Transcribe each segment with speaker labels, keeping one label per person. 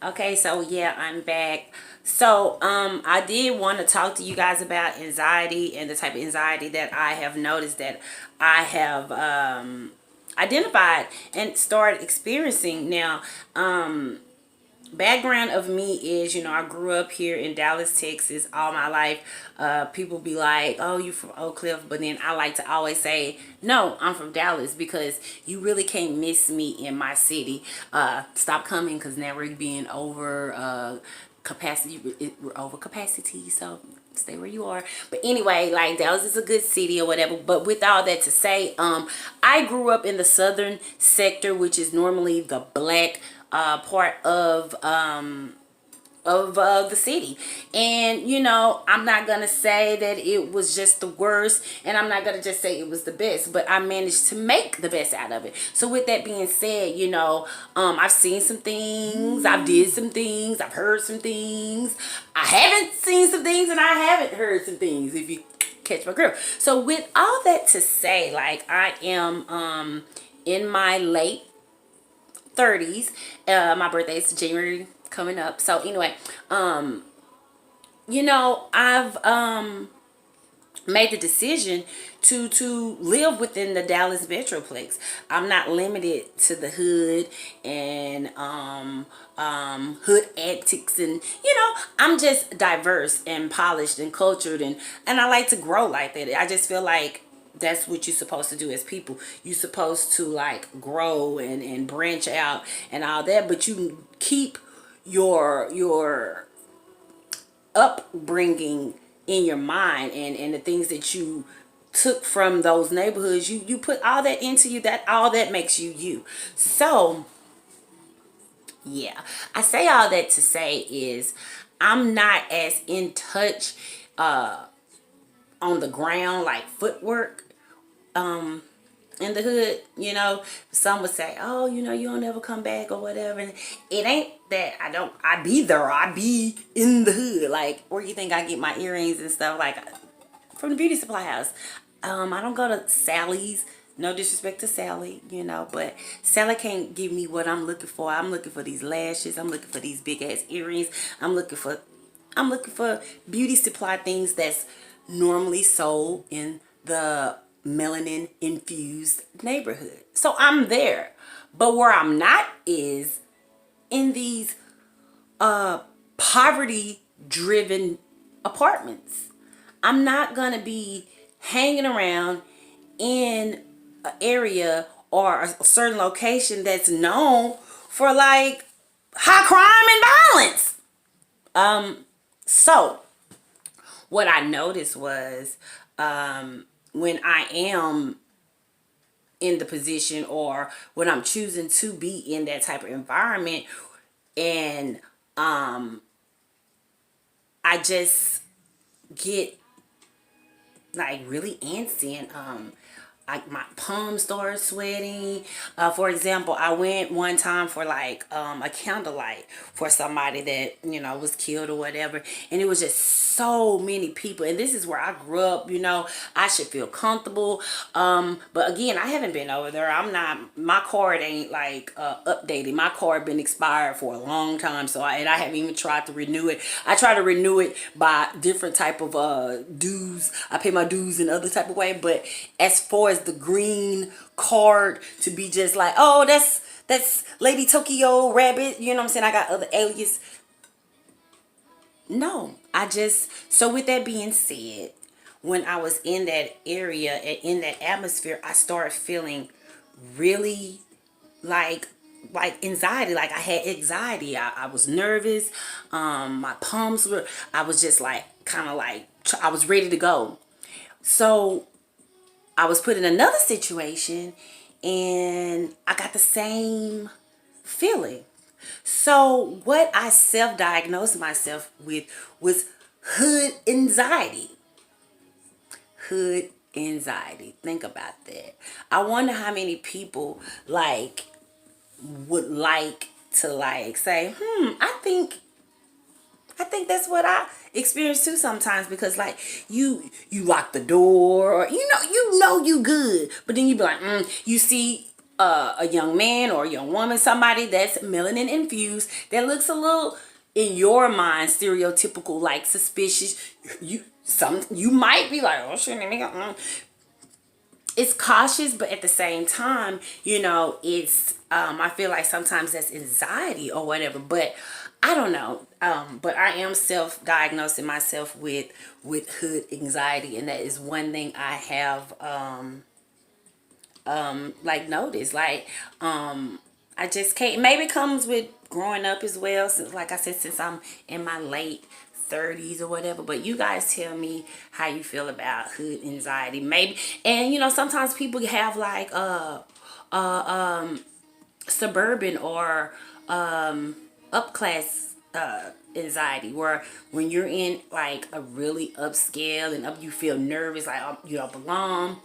Speaker 1: Okay, so yeah, I'm back. So, I did want to talk to you guys about anxiety and the type of anxiety that I have noticed that I have identified and started experiencing now. Background of me is, I grew up here in Dallas, Texas all my life. People be like, oh, you from Oak Cliff, but then I like to always say, no, I'm from Dallas, because you really can't miss me in my city. Stop coming, because now we're being over capacity. We're over capacity, so stay where you are. But anyway, like, Dallas is a good city or whatever. But with all that to say, I grew up in the southern sector, which is normally the black part of the city. And I'm not gonna say that it was just the worst, and I'm not gonna just say it was the best, but I managed to make the best out of it. So with that being said, I've seen some things, I've did some things, I've heard some things, I haven't seen some things, and I haven't heard some things, if you catch my grill. So with all that to say, like, I am in my late 30s. My birthday is January coming up. So anyway, I've made the decision to live within the Dallas Metroplex. I'm not limited to the hood and hood antics, and I'm just diverse and polished and cultured, and I like to grow like that. I just feel like that's what you're supposed to do as people. You're supposed to, like, grow and branch out and all that, but you keep your upbringing in your mind, and the things that you took from those neighborhoods, you put all that into you. That all that makes you you. So yeah, I say all that to say is, I'm not as in touch on the ground, like footwork, in the hood. Some would say, oh, you don't ever come back or whatever. And it ain't that I be there. I be in the hood. Like, where you think I get my earrings and stuff? Like, from the beauty supply house. I don't go to Sally's. No disrespect to Sally, but Sally can't give me what I'm looking for. I'm looking for these lashes. I'm looking for these big ass earrings. I'm looking for beauty supply things that's normally sold in the melanin infused neighborhood. So I'm there. But where I'm not is in these poverty driven apartments. I'm not going to be hanging around in an area or a certain location that's known for, like, high crime and violence. So what I noticed was, when I am in the position, or when I'm choosing to be in that type of environment, and I just get, like, really antsy, and like, my palms start sweating. For example, I went one time for, like, a candlelight for somebody that was killed or whatever, and it was just so many people. And this is where I grew up. I should feel comfortable. But again, I haven't been over there. I'm not. My card ain't, like, updated. My card been expired for a long time. So I haven't even tried to renew it. I try to renew it by different type of dues. I pay my dues in other type of way. But as far as the green card to be just like, oh, that's Lady Tokyo Rabbit, you know what I'm saying, I got other alias. No, so with that being said, when I was in that area and in that atmosphere, I started feeling really, like anxiety. Like, I had anxiety. I was nervous. My palms were, I was just, like, kind of like, I was ready to go. So I was put in another situation, and I got the same feeling. So what I self-diagnosed myself with was hood anxiety. Hood anxiety. Think about that. I wonder how many people, like, would like to, like, say, I think that's what I experience too sometimes, because, like, you lock the door, or you good, but then you be like, you see a young man or a young woman, somebody that's melanin infused, that looks a little, in your mind, stereotypical, like suspicious, you might be like, oh shit, it's cautious, but at the same time, it's I feel like sometimes that's anxiety or whatever, but I don't know. But I am self-diagnosing myself with hood anxiety, and that is one thing I have like noticed. Like I just can't, maybe it comes with growing up as well, since, like I said, since I'm in my late 30s or whatever. But you guys tell me how you feel about hood anxiety, maybe. And sometimes people have like suburban or upclass anxiety, where when you're in like a really upscale and up, you feel nervous, like you don't belong.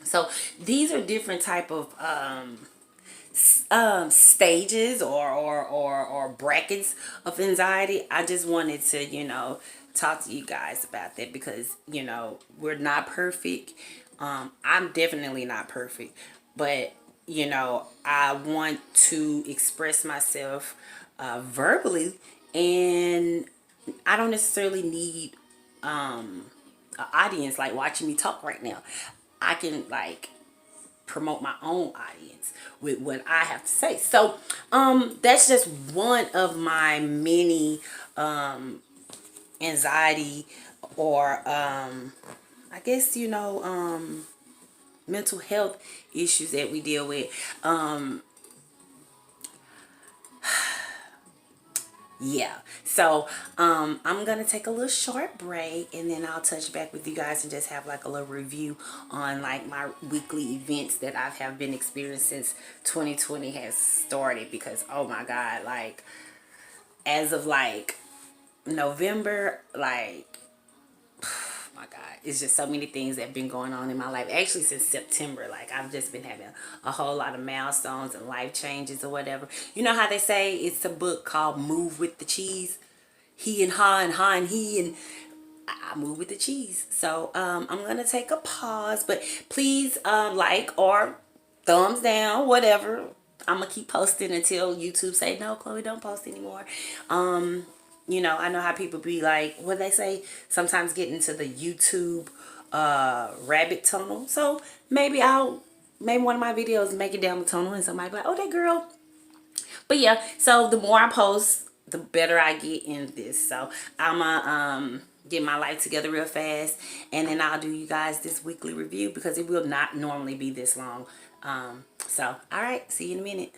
Speaker 1: So these are different type of stages or brackets of anxiety. I just wanted to talk to you guys about that, because we're not perfect. I'm definitely not perfect, but I want to express myself verbally, and I don't necessarily need an audience like watching me talk right now. I can like promote my own audience with what I have to say. So that's just one of my many anxiety, or I guess mental health issues that we deal with. Yeah, so I'm gonna take a little short break, and then I'll touch back with you guys and just have like a little review on like my weekly events that I have been experiencing since 2020 has started. Because oh my god, like as of like November, like my god, it's just so many things that have been going on in my life, actually since September. Like I've just been having a whole lot of milestones and life changes or whatever. You know how they say it's a book called Move with the Cheese, he and ha and he, and I move with the cheese. So I'm gonna take a pause, but please like or thumbs down, whatever. I'm gonna keep posting until YouTube say no, Chloe, don't post anymore. I know how people be like, what they say, sometimes get into the YouTube rabbit tunnel. So maybe one of my videos make it down the tunnel, and somebody be like, oh, that girl. But yeah, so the more I post, the better I get in this. So I'm gonna get my life together real fast, and then I'll do you guys this weekly review, because it will not normally be this long. So all right, see you in a minute.